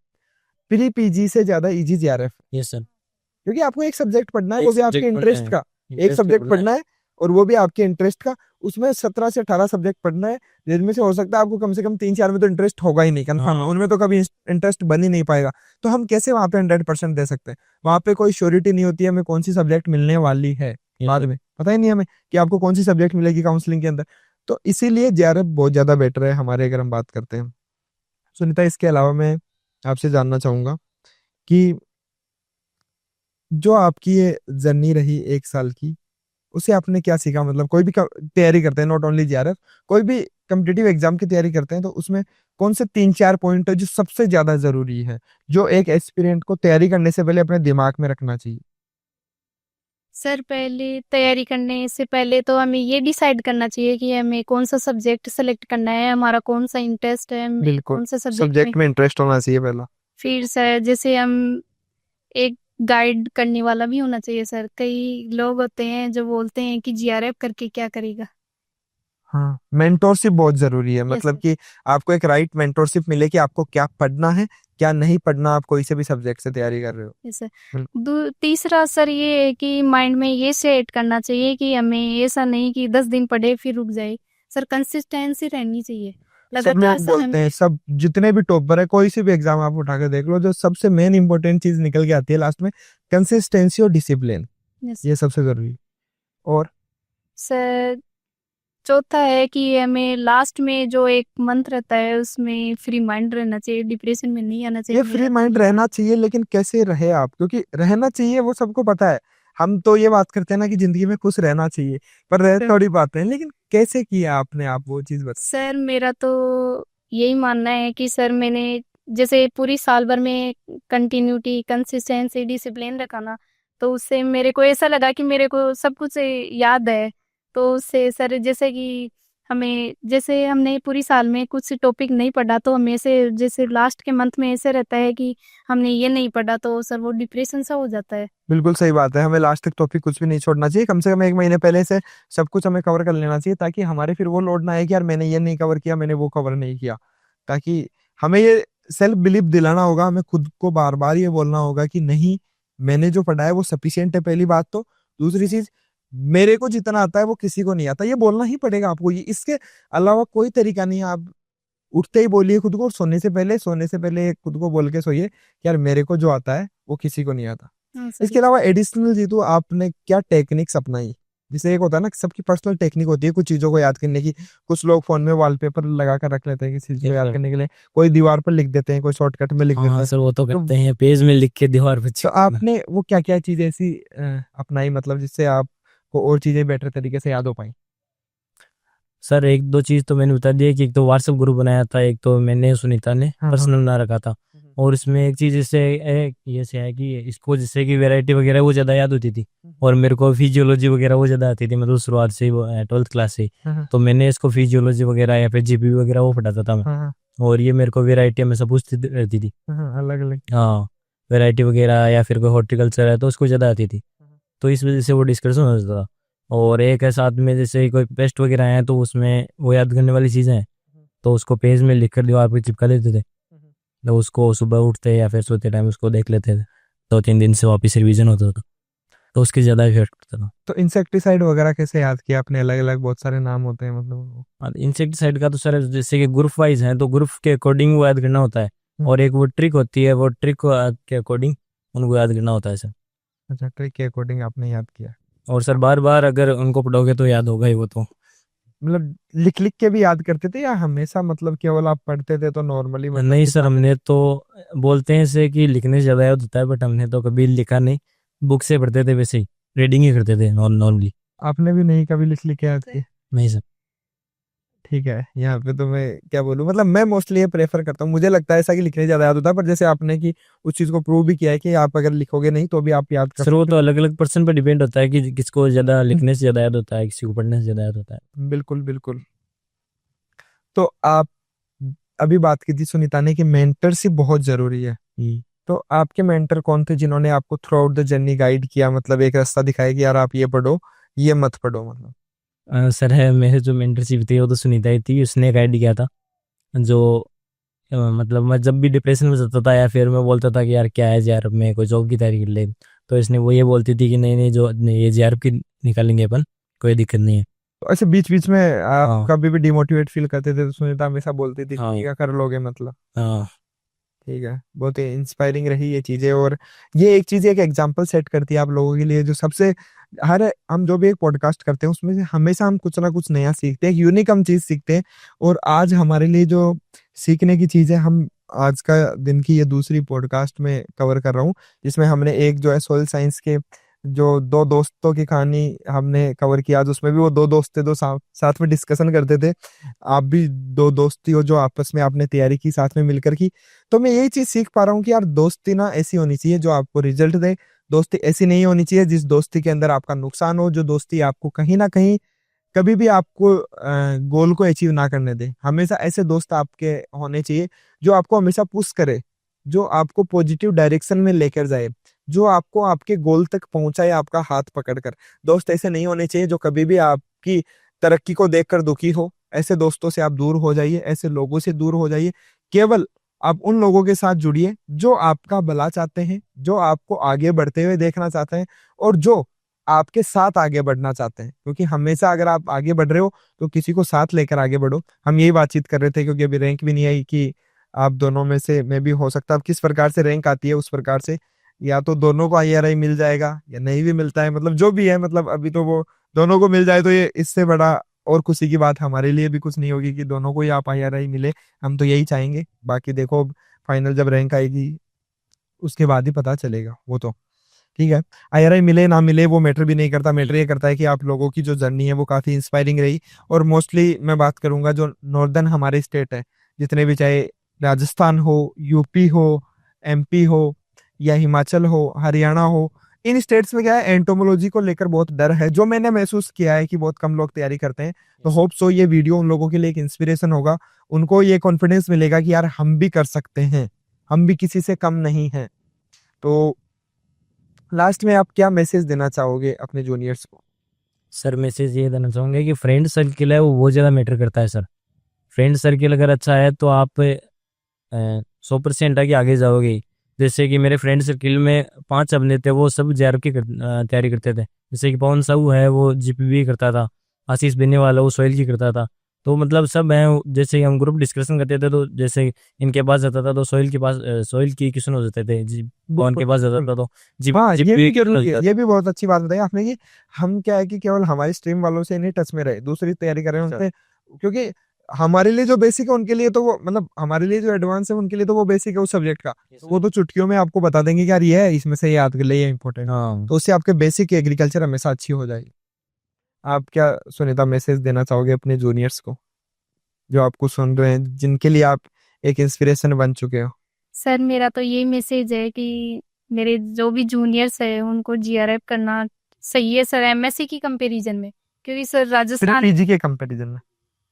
प्री पीजी से ज्यादा इजी जीआरएफ। Yes sir. क्योंकि आपको एक सब्जेक्ट पढ़ना है, एक वो भी आपके सब्जेक्ट पढ़ना इंटरेस्ट है, का। एक इंटरेस्ट पे सब्जेक्ट पढ़ना है। पढ़ना है, और वो भी आपके इंटरेस्ट का। उसमें 17 से 18 सब्जेक्ट पढ़ना है, जिनमें से हो सकता है आपको कम से कम 3-4 में तो इंटरेस्ट होगा ही नहीं, कंफर्म है। हाँ। उनमें तो कभी इंटरेस्ट बन ही नहीं पाएगा। तो हम कैसे वहां पे 100% दे सकते हैं? वहां पे कोई श्योरिटी नहीं होती है हमें कौन सी सब्जेक्ट मिलने वाली है। यस बाद सर। में पता ही नहीं हमें कि आपको कौन सी सब्जेक्ट मिलेगी काउंसलिंग के अंदर। तो इसीलिए जेआरएफ बहुत ज्यादा बेटर है हमारे, अगर हम बात करते हैं। सुनीता, इसके अलावा मैं आपसे जानना चाहूंगा कि जो आपकी ये जर्नी रही 1 साल की, उसे आपने क्या सीखा? मतलब कोई भी तैयारी करते हैं, नॉट ओनली जेआरएफ, कोई भी कॉम्पिटिटिव एग्जाम की तैयारी करते हैं तो उसमें कौन से 3-4 पॉइंट है जो सबसे ज्यादा जरूरी है, जो एक एस्पिरेंट को तैयारी करने से पहले अपने दिमाग में रखना चाहिए? सर पहले तैयारी करने से पहले तो हमें ये डिसाइड करना चाहिए कि हमें कौन सा सब्जेक्ट सेलेक्ट करना है, हमारा कौन सा इंटरेस्ट है, हमें बिल्कुल, कौन सा सब्जेक्ट में। सब्जेक्ट में इंटरेस्ट होना चाहिए पहला। फिर सर जैसे हम एक गाइड करने वाला भी होना चाहिए सर। कई लोग होते हैं जो बोलते हैं कि जीआरएफ करके क्या करेगा। हाँ, मेंटोरशिप बहुत जरूरी है, यस मतलब सर। कि आपको एक राइट मेंटोरशिप मिले कि आपको क्या पढ़ना है, क्या नहीं पढ़ना, आप कोई से भी सब्जेक्ट से तैयारी कर रहे हो। Yes sir. बिल्कुल। तीसरा सर ये है कि माइंड में ये सेट करना चाहिए कि हमें ऐसा नहीं कि 10 दिन पढ़े फिर रुक जाए। सर कंसिस्टेंसी रहनी चाहिए, सब लगातार लोग सा बोलते हमें। हैं, सब जितने भी टॉपर है, कोई सी भी एग्जाम आप उठा के देख लो, जो सबसे मेन इंपॉर्टेंट चीज निकल के आती है लास्ट में, कंसिस्टेंसी और डिसिप्लिन, यस ये सबसे जरूरी है। और सर चौथा है कि हमें लास्ट में जो एक मंथ रहता है उसमें फ्री माइंड रहना चाहिए, डिप्रेशन में नहीं आना ये चाहिए। फ्री माइंड रहना चाहिए, लेकिन कैसे रहे आप, क्योंकि रहना चाहिए वो सबको पता है, हम तो ये बात करते हैं ना कि जिंदगी में खुश रहना चाहिए, पर रह सर- थोड़ी बात है, लेकिन कैसे किया आपने, आप वो चीज बता। सर मेरा तो यही मानना है कि सर मैंने जैसे पूरी साल भर में कंटिन्यूटी, कंसिस्टेंसी, डिसिप्लिन रखा ना, तो उससे मेरे को ऐसा लगा कि मेरे को सब कुछ याद है। तो उससे सर जैसे कि हमें, जैसे हमने पूरी साल में कुछ टॉपिक नहीं पढ़ा तो हमें से जैसे लास्ट के मंथ में ऐसे रहता है कि हमने ये नहीं पढ़ा, तो सर वो डिप्रेशन सा हो जाता है। बिल्कुल सही बात है, हमें लास्ट तक टॉपिक कुछ भी नहीं छोड़ना चाहिए, कम से कम 1 महीने पहले से सब कुछ हमें कवर कर लेना चाहिए, ताकि हमारे फिर वो लोड ना आए कि यार मैंने ये नहीं कवर किया, मैंने वो कवर नहीं किया। ताकि हमें ये सेल्फ बिलीफ दिलाना होगा, हमें खुद को बार बार ये बोलना होगा कि नहीं, मैंने जो पढ़ा है वो सफिशियंट है, पहली बात तो। दूसरी चीज, मेरे को जितना आता है वो किसी को नहीं आता, ये बोलना ही पड़ेगा आपको, ये इसके अलावा कोई तरीका नहीं है। आप उठते ही बोलिए खुद को, और सोने से पहले खुद को बोल के सोइए कि यार मेरे को जो आता है वो किसी को नहीं आता। हाँ सर। इसके अलावा एडिशनल जीतू आपने क्या टेक्निक्स अपनाई? जैसे एक होता है ना, सबकी पर्सनल टेक्निक होती है कुछ चीजों को याद करने की। कुछ लोग फोन में वॉलपेपर लगा कर रख लेते हैं किसी चीज को याद करने के लिए, कोई दीवार पर लिख देते हैं, कोई शॉर्टकट में लिख देता हाँ है। सर, वो तो तो करते हैं, पेज में लिख के दीवार पे तो चिपकाना। आपने वो क्या क्या चीजें ऐसी अपनाई, मतलब जिससे आपको और चीजें बेटर तरीके से याद हो पाई? सर एक दो चीज तो मैंने बता दी है कि एक तो व्हाट्सएप ग्रुप बनाया था, एक तो मैंने सुनीता ने हाँ हाँ। पर्सनल बना रखा था। और इसमें एक चीज जैसे ये से है कि इसको जैसे कि वैरायटी वगैरह वो ज्यादा याद होती थी, और मेरे को फिजियोलॉजी वगैरह वो ज्यादा आती थी, मतलब शुरुआत से 12th क्लास से। हाँ तो मैंने इसको फिजियोलॉजी वगैरह या फिर जीपी वगैरह वो पढ़ाता था मैं। हाँ और ये मेरे को वैरायटी हमेशा पूछती रहती थी। हाँ, अलग अलग। हाँ, वैरायटी वगैरह या फिर कोई हॉर्टिकल्चर है तो उसको ज़्यादा आती थी, तो इस वजह से वो डिस्कशन हो जाता था। और एक है साथ में जैसे कोई पेस्ट वगैरह आए तो उसमें वो याद करने वाली चीज़ें हैं, तो उसको पेज में लिख कर दीवार पर चिपका देते थे, तो उसको सुबह उठते या फिर सोते टाइम उसको देख लेते थे, 2-3 दिन से वापस रिवीजन होता था, तो उसकी ज़्यादा इफेक्ट पड़ता था। तो इंसेक्टिसाइड वगैरह कैसे याद किया आपने? अलग अलग बहुत सारे नाम होते हैं, मतलब। और इंसेक्टिसाइड का तो सर जैसे कि ग्रुप वाइज है तो ग्रुप के अकॉर्डिंग वो याद करना होता है, और एक वो ट्रिक होती है, वो ट्रिक के अकॉर्डिंग उनको याद करना होता है सर। अच्छा, ट्रिक के अकॉर्डिंग आपने याद किया। और सर बार बार अगर उनको पढ़ोगे तो याद होगा ही वो तो। मतलब लिख लिख के भी याद करते थे, या हमेशा मतलब केवल आप पढ़ते थे तो नॉर्मली, मतलब नहीं कि सर, हमने तो बोलते हैं से कि लिखने से ज़्यादा याद होता है, बट हमने तो कभी लिखा नहीं, बुक से पढ़ते थे, वैसे ही रीडिंग ही करते थे नॉर्मली। आपने भी नहीं कभी लिख लिख के याद किया? नहीं सर। ठीक है, यहाँ पे तो मैं क्या बोलूँ, मतलब मैं मोस्टली ये प्रेफर करता हूँ, मुझे लगता है ऐसा कि लिखने से ज्यादा याद होता है, पर जैसे आपने कि उस चीज को प्रूव भी किया है कि आप अगर लिखोगे नहीं तो भी आप याद कर सर वो सकते तो अलग अलग पर्सन पर डिपेंड होता है कि किसको ज़्यादा हो। लिखने से ज़्यादा याद होता है, किसी को पढ़ने से ज़्यादा याद होता है। बिल्कुल बिल्कुल। तो आप अभी बात की थी सुनीता ने कि मेंटरशिप बहुत जरूरी है, तो आपके मेंटर कौन थे जिन्होंने आपको through out the journey guide किया, मतलब एक रास्ता दिखाया कि यार आप ये पढ़ो, ये मत पढ़ो, मतलब? सर है मेरे जो मेंटरशिप थी वो तो सुनीता ही थी, उसने गाइड किया था। जो मतलब मैं जब भी डिप्रेशन में जाता था या फिर मैं बोलता था कि यार क्या है यार, मैं कोई जॉब की तैयारी कर ले, तो इसने वो ये बोलती थी कि नहीं नहीं, जो नहीं, ये जेआरएफ की निकालेंगे अपन, कोई दिक्कत नहीं है। तो ऐसे बीच बीच में आप हाँ कभी भी डिमोटिवेट फील करते थे तो सुनीता हमेशा बोलती थी हाँ ठीक है कर लोगे, मतलब? हाँ। ठीक है, बहुत ही इंस्पायरिंग रही ये चीजें, और ये एक चीज एक एग्जांपल सेट करती है आप लोगों के लिए, जो सबसे हर हम जो भी एक पॉडकास्ट करते हैं उसमें से हमेशा हम कुछ ना कुछ नया सीखते हैं, एक यूनिक हम चीज सीखते हैं। और आज हमारे लिए जो सीखने की चीज है, हम आज का दिन की ये दूसरी पॉडकास्ट में कवर कर रहा हूँ, जिसमें हमने एक जो है सोयल साइंस के जो दो दोस्तों की कहानी हमने कवर किया आज, उसमें भी वो दो दोस्त थे, दो साथ में डिस्कशन करते थे। आप भी दो दोस्ती हो जो आपस में आपने तैयारी की, साथ में मिलकर की। तो मैं यही चीज सीख पा रहा हूँ कि यार दोस्ती ना ऐसी होनी चाहिए जो आपको रिजल्ट दे। दोस्ती ऐसी नहीं होनी चाहिए जिस दोस्ती के अंदर आपका नुकसान हो, जो दोस्ती आपको कहीं ना कहीं कभी भी आपको गोल को अचीव ना करने दे। हमेशा ऐसे दोस्त आपके होने चाहिए जो आपको हमेशा पुश करे, जो आपको पॉजिटिव डायरेक्शन में लेकर जाए, जो आपको आपके गोल तक पहुंचाए आपका हाथ पकड़कर। दोस्त ऐसे नहीं होने चाहिए जो कभी भी आपकी तरक्की को देखकर दुखी हो। ऐसे दोस्तों से आप दूर हो जाइए, ऐसे लोगों से दूर हो जाइए। केवल आप उन लोगों के साथ जुड़िए जो आपका भला चाहते हैं, जो आपको आगे बढ़ते हुए देखना चाहते हैं, और जो आपके साथ आगे बढ़ना चाहते हैं। क्योंकि हमेशा अगर आप आगे बढ़ रहे हो तो किसी को साथ लेकर आगे बढ़ो। हम यही बातचीत कर रहे थे, क्योंकि अभी रैंक भी नहीं आई कि आप दोनों में से मैं भी हो सकता है। अब किस प्रकार से रैंक आती है उस प्रकार से या तो दोनों को IRI मिल जाएगा या नहीं भी मिलता है, मतलब जो भी है, मतलब अभी तो वो दोनों को मिल जाए तो ये इससे बड़ा और खुशी की बात हमारे लिए भी कुछ नहीं होगी कि दोनों को ही आप IRI मिले। हम तो यही चाहेंगे। बाकी देखो फाइनल जब रैंक आएगी उसके बाद ही पता चलेगा वो तो। ठीक है, IRI मिले ना मिले वो मैटर भी नहीं करता। मैटर ये करता है कि आप लोगों की जो जर्नी है वो काफी इंस्पायरिंग रही। और मोस्टली मैं बात करूंगा जो नॉर्दर्न हमारे स्टेट है, जितने भी, चाहे राजस्थान हो, यूपी हो, MP हो, या हिमाचल हो, हरियाणा हो, इन स्टेट्स में क्या है, एंटोमोलॉजी को लेकर बहुत डर है, जो मैंने महसूस किया है कि बहुत कम लोग तैयारी करते हैं। तो होप सो ये वीडियो उन लोगों के लिए एक इंस्पिरेशन होगा। उनको ये कॉन्फिडेंस मिलेगा कि यार हम भी कर सकते हैं, हम भी किसी से कम नहीं हैं। तो लास्ट में आप क्या मैसेज देना चाहोगे अपने जूनियर्स को? सर मैसेज ये देना चाहूँगा कि फ्रेंड सर्किल है वो बहुत ज़्यादा मैटर करता है सर। फ्रेंड सर्किल अगर अच्छा है तो आप 100% आगे आगे जाओगे। जैसे कि मेरे फ्रेंड सर्किल में 5 बंदे थे, वो सब JRF की तैयारी करते थे। जैसे कि पवन साहू है वो GPB करता था, आशीष बेनीवाल वो सोहेल की करता था। तो मतलब सब हैं, जैसे हम ग्रुप डिस्कशन करते थे तो जैसे इनके पास जाता था तो सोहेल के पास सोहेल की क्वेश्चन हो जाते थे, जी पवन के पास जाता था तो हाँ, ये भी जरूरी है। GPB। ये भी बहुत अच्छी बात बताई आपने कि हम क्या है कि केवल हमारी स्ट्रीम वालों से नहीं टच में रहे, दूसरी तैयारी कर रहे हैं उनसे। क्योंकि हमारे लिए जो बेसिक है उनके लिए तो वो, मतलब हमारे लिए जो एडवांस है उनके लिए तो वो बेसिक है उस सब्जेक्ट का। तो वो तो चुटकियों में आपको बता देंगे कि यार ये है, इसमें से ये याद कर ले, ये इंपॉर्टेंट। हाँ तो उससे आपके बेसिक एग्रीकल्चर हमेशा अच्छी हो जाएगी। आप क्या सुनीता मैसेज देना चाहोगे अपने जूनियर्स को जो आपको सुन रहे हैं, जिनके लिए आप एक इंस्पिरेशन बन चुके हो? सर मेरा तो यही मैसेज है कि मेरे जो भी जूनियर्स है उनको GRF करना सही है सर, MSc की कंपैरिजन में। क्योंकि सर सिर्फ राजस्थान, PG के कंपैरिजन में?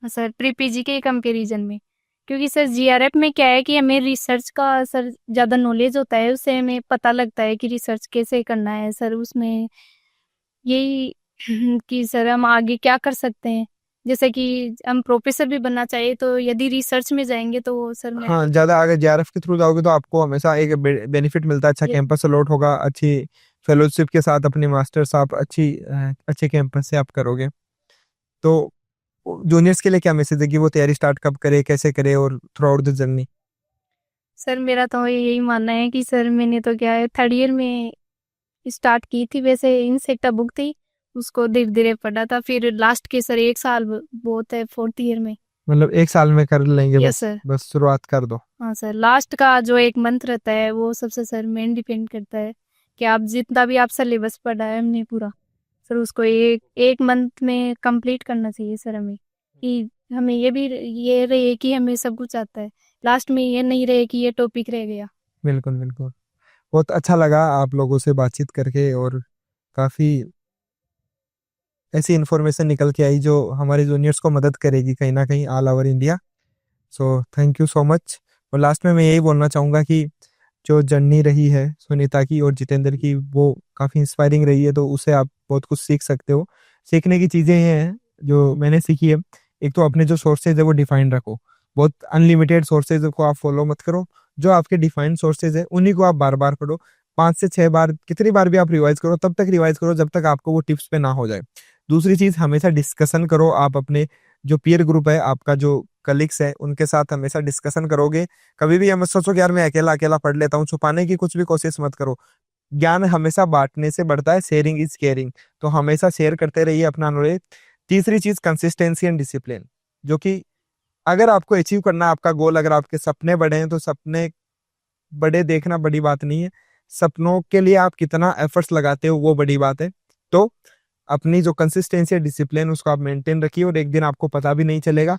सर प्री PG के कंपैरिजन में। क्योंकि सर GRF में क्या है कि हमें रिसर्च का सर ज़्यादा नॉलेज होता है, उससे हमें पता लगता है कि रिसर्च कैसे करना है सर। उसमें यही कि सर हम आगे क्या कर सकते हैं। जैसे कि हम प्रोफेसर भी बनना चाहिए तो यदि रिसर्च में जाएंगे तो सर मैं हाँ, ज्यादा अगर JRF के थ्रू जाओगे तो आपको हमेशा एक बेनिफिट मिलता है, अच्छा ये कैंपस अलॉट होगा, अच्छी फेलोशिप के साथ अपनी मास्टर्स आप अच्छे कैंपस से आप करोगे। तो जूनियर्स के लिए क्या मैसेज है कि वो तैयारी स्टार्ट कब करे, कैसे करे, और through out the journey? Sir मेरा तो यही मानना है कि सर मैंने तो क्या है 3rd ईयर में स्टार्ट की थी। वैसे इनसेक्टा बुक थी, उसको धीरे धीरे पढ़ा था। फिर लास्ट के सर 1 साल बहुत है 4th ईयर में। मतलब 1 साल में कर लेंगे, यस बस सर। बस शुरुआत कर दो। हाँ सर, लास्ट का जो एक मंथ रहता है वो सबसे सर मेन डिपेंड करता है कि आप जितना भी आप सिलेबस पढ़ा है हमने पूरा, सर उसको एक एक मंथ में कंप्लीट करना चाहिए सर हमें। कि हमें ये भी ये रहे कि हमें सब कुछ आता है, लास्ट में ये नहीं रहे कि ये टॉपिक रह गया। बिल्कुल बिल्कुल। बहुत अच्छा लगा आप लोगों से बातचीत करके, और काफी ऐसी इन्फॉर्मेशन निकल के आई जो हमारे जूनियर्स को मदद करेगी कहीं ना कहीं all over India. So thank you so much. और लास्ट में मैं यही बोलना चाहूँगा कि जो जर्नी रही है सुनीता की और जितेंद्र की, वो काफ़ी इंस्पायरिंग रही है। तो उससे आप बहुत कुछ सीख सकते हो। सीखने की चीज़ें ये हैं जो मैंने सीखी है। एक तो अपने जो सोर्सेज है वो डिफाइंड रखो। बहुत अनलिमिटेड सोर्सेज को आप फॉलो मत करो। जो आपके डिफाइंड सोर्सेज है उन्हीं को आप बार बार पढ़ो। 5 से 6 बार, कितनी बार भी आप रिवाइज करो, तब तक रिवाइज करो जब तक आपको वो टिप्स पे ना हो जाए। दूसरी चीज़, हमेशा डिस्कशन करो। आप अपने जो पीयर ग्रुप है, आपका जो कलीग्स है, उनके साथ हमेशा डिस्कशन करोगे। कभी भी ये मत सोचो कि यार मैं अकेला अकेला पढ़ लेता हूँ। छुपाने की कुछ भी कोशिश मत करो। ज्ञान हमेशा बांटने से बढ़ता है, शेयरिंग इज केयरिंग। तो हमेशा शेयर करते रहिए अपना नॉलेज। तीसरी चीज, कंसिस्टेंसी एंड डिसिप्लिन, जो कि अगर आपको अचीव करना है आपका गोल, अगर आपके सपने बड़े हैं तो सपने बड़े देखना बड़ी बात नहीं है। सपनों के लिए आप कितना एफर्ट्स लगाते हो वो बड़ी बात है। तो अपनी जो कंसिस्टेंसी है, डिसिप्लिन, उसको आप मेंटेन रखिए और एक दिन आपको पता भी नहीं चलेगा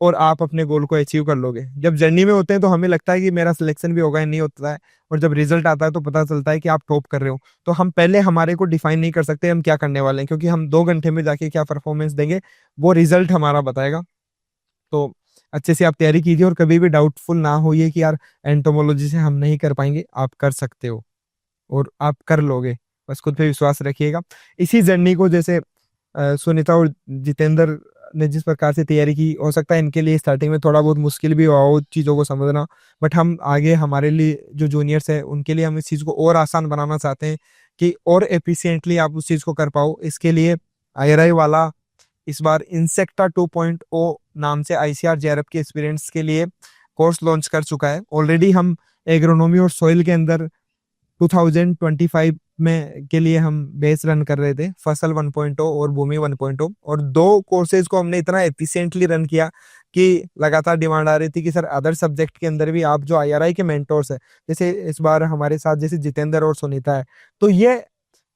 और आप अपने गोल को अचीव कर लोगे। जब जर्नी में होते हैं तो हमें लगता है कि मेरा सिलेक्शन भी होगा या नहीं होता है, और जब रिजल्ट आता है तो पता चलता है कि आप टॉप कर रहे हो। तो हम पहले हमारे को डिफाइन नहीं कर सकते हम क्या करने वाले हैं, क्योंकि हम 2 घंटे में जाके क्या परफॉर्मेंस देंगे वो रिजल्ट हमारा बताएगा। तो अच्छे से आप तैयारी कीजिए और कभी भी डाउटफुल ना होइए कि यार एंटोमोलॉजी से हम नहीं कर पाएंगे, आप कर सकते हो और आप कर लोगे। बस खुद पे विश्वास रखिएगा। इसी जर्नी को जैसे सुनीता और जितेंद्र ने जिस प्रकार से तैयारी की, हो सकता है इनके लिए स्टार्टिंग में थोड़ा बहुत मुश्किल भी हुआ हो चीज़ों को समझना, बट हम आगे हमारे लिए जो जूनियर्स है उनके लिए हम इस चीज़ को और आसान बनाना चाहते हैं कि और एफिशिएंटली आप उस चीज़ को कर पाओ। इसके लिए IRI वाला इस बार इंसेक्टा 2.0 नाम से ICAR JRF के एक्सपीरियंस के लिए कोर्स लॉन्च कर चुका है। ऑलरेडी हम एग्रोनॉमी और सॉइल के अंदर 2025 में के लिए हम बेस रन कर रहे थे, फसल 1.0 और भूमि 1.0, और 2 कोर्सेज को हमने इतना एफिशिएंटली रन किया कि लगातार डिमांड आ रही थी कि सर अदर सब्जेक्ट के अंदर भी आप जो IRI के मेंटोर्स है, जैसे इस बार हमारे साथ जैसे जितेंद्र और सुनीता है, तो ये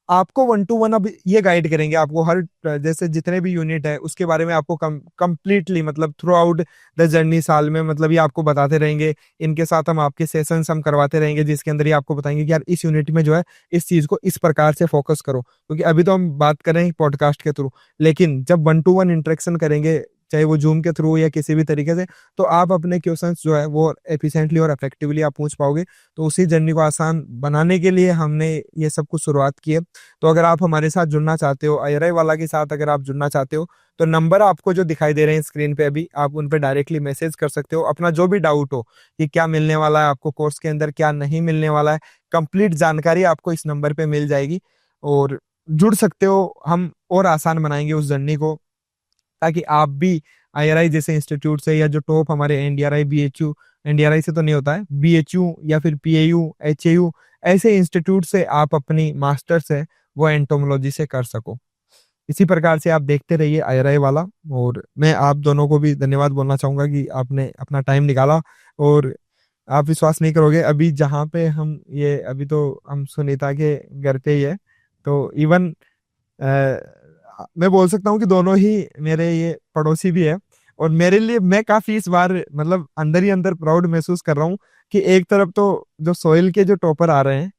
आपको 1 to 1 अब ये गाइड करेंगे आपको हर जैसे जितने भी यूनिट है उसके बारे में आपको कंप्लीटली मतलब थ्रू आउट द जर्नी साल में मतलब ये आपको बताते रहेंगे। इनके साथ हम आपके सेशंस हम करवाते रहेंगे जिसके अंदर ये आपको बताएंगे कि यार इस यूनिट में जो है इस चीज को इस प्रकार से फोकस करो, क्योंकि अभी तो हम बात कर रहे हैं पॉडकास्ट के थ्रू, लेकिन जब 1 to 1 इंटरेक्शन करेंगे चाहे वो जूम के थ्रू या किसी भी तरीके से, तो आप अपने क्वेश्चंस जो है वो एफिशिएंटली और इफेक्टिवली आप पूछ पाओगे। तो उसी जर्नी को आसान बनाने के लिए हमने ये सब कुछ शुरुआत की है। तो अगर आप हमारे साथ जुड़ना चाहते हो, IRI वाला के साथ अगर आप जुड़ना चाहते हो, तो नंबर आपको जो दिखाई दे रहे हैं स्क्रीन पे अभी, आप उन पे डायरेक्टली मैसेज कर सकते हो। अपना जो भी डाउट हो कि क्या मिलने वाला है आपको कोर्स के अंदर, क्या नहीं मिलने वाला है, कंप्लीट जानकारी आपको इस नंबर पे मिल जाएगी और जुड़ सकते हो। हम और आसान बनाएंगे उस जर्नी को, ताकि आप भी IRI जैसे इंस्टीट्यूट से या जो टॉप हमारे NDRI BHU, NDRI से तो नहीं होता है, BHU या फिर PAU HAU ऐसे इंस्टीट्यूट से आप अपनी मास्टर्स है वो एंटोमोलॉजी से कर सको। इसी प्रकार से आप देखते रहिए IRI वाला। और मैं आप दोनों को भी धन्यवाद बोलना चाहूंगा कि आपने अपना टाइम निकाला। और आप विश्वास नहीं करोगे, अभी जहाँ पे हम ये अभी तो हम सुनीता के घर पे ही है, तो इवन मैं बोल सकता हूँ कि दोनों ही मेरे ये पड़ोसी भी है। और मेरे लिए मैं काफी इस बार मतलब अंदर ही अंदर प्राउड महसूस कर रहा हूँ कि एक तरफ तो जो सोइल के जो टॉपर आ रहे हैं,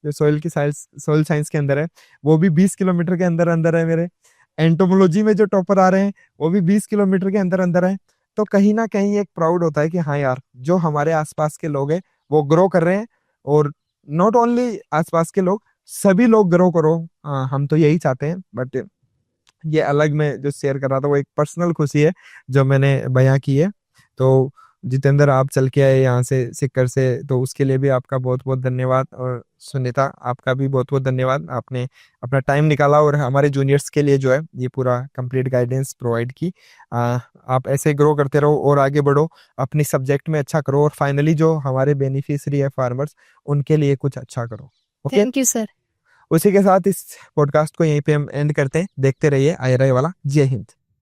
जो सोइल साइंस के अंदर है, वो भी 20 किलोमीटर के अंदर अंदर है मेरे। एंटोमोलॉजी में जो टॉपर आ रहे हैं वो भी 20 किलोमीटर के अंदर अंदर है। तो कहीं ना कहीं एक प्राउड होता है कि हाँ यार, जो हमारे आसपास के लोग हैं वो ग्रो कर रहे हैं। और नॉट ओनली आसपास के लोग, सभी लोग ग्रो करो, हम तो यही चाहते हैं। बट ये अलग मैं जो शेयर कर रहा था वो एक पर्सनल खुशी है जो मैंने बयां की है। तो जितेंद्र आप चल के आए यहाँ से सिक्कर से, तो उसके लिए भी आपका बहुत बहुत धन्यवाद। और सुनीता आपका भी बहुत बहुत धन्यवाद, आपने अपना टाइम निकाला और हमारे जूनियर्स के लिए जो है ये पूरा कंप्लीट गाइडेंस प्रोवाइड की। आप ऐसे ग्रो करते रहो और आगे बढ़ो, अपनी सब्जेक्ट में अच्छा करो और फाइनली जो हमारे बेनिफिशियरी है फार्मर्स, उनके लिए कुछ अच्छा करो। Okay, thank you sir. उसी के साथ इस पॉडकास्ट को यहीं पे हम एंड करते हैं। देखते रहिए IRI वाला। जय हिंद।